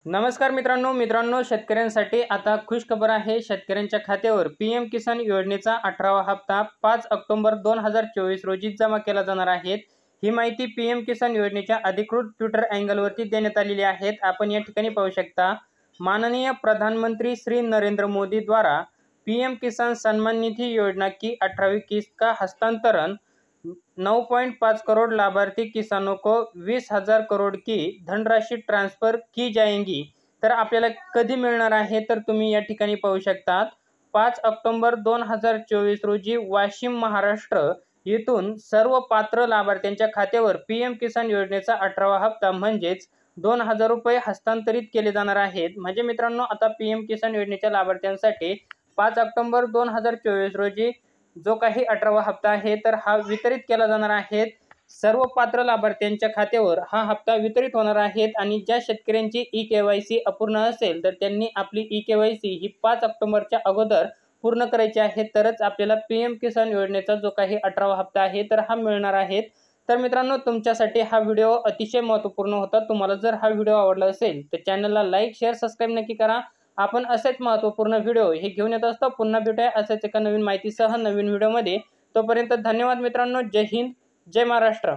नमस्कार मित्रांनो शेतकऱ्यांसाठी आता खुश खबर आहे। शेतकऱ्यांच्या खात्यावर पीएम किसान योजनेचा 18वा हप्ता 5 ऑक्टोबर 2024 रोजी जमा केला जाणार आहे। ही माहिती पीएम किसान योजनेच्या अधिकृत ट्विटर अँगलवरती देण्यात आलेली आहे। आपण या ठिकाणी पाहू शकता, माननीय प्रधानमंत्री श्री नरेंद्र मोदी द्वारा पीएम किसान सम्मान निधि योजना की 18वीं किस्त का हस्तांतरण 9.5 करोड़ लाभार्थी किसानों को 20,000 करोड़ की धनराशि ट्रांसफर की जाएगी। तर आपल्याला कधी मिळणार आहे, तर तुम्ही या ठिकाणी पाहू शकता 5 ऑक्टोबर 2024 रोजी वाशिम महाराष्ट्र येथून सर्व पात्र लाभार्थ्यांच्या खात्यावर पीएम किसान योजनेचा 18वा हप्ता म्हणजेच 2,000 रुपये हस्तांतरित केले जाणार आहेत। म्हणजे मित्रांनो, आता पीएम किसान योजनेच्या लाभार्थ्यांसाठी 5 ऑक्टोबर 2024 रोजी जो काही 18वा हप्ता आहे तर हा वितरित केला जाणार आहे। सर्व पात्र लाभार्थ्यांच्या खात्यावर हा हप्ता वितरित होणार आहे आणि ज्या शेतकऱ्यांची ई-केवायसी अपूर्ण असेल तर त्यांनी आपली ई-केवायसी ही 5 ऑक्टोबरच्या अगोदर पूर्ण करायची आहे, तरच आपल्याला पीएम किसान योजनेचा जो काही 18वा हप्ता आहे तर हा मिळणार आहे। तर मित्रांनो, तुमच्यासाठी हा व्हिडिओ अतिशय महत्त्वपूर्ण होता। तुम्हाला जर हा व्हिडिओ आवडला असेल तर चॅनलला लाईक, शेअर, सबस्क्राईब नक्की करा। आपण असेच महत्त्वपूर्ण व्हिडिओ हे घेऊन येत असतो। पुन्हा भेटूया असेच एका नवीन माहितीसह नवीन व्हिडिओमध्ये। तोपर्यंत धन्यवाद मित्रांनो। जय हिंद, जय महाराष्ट्र।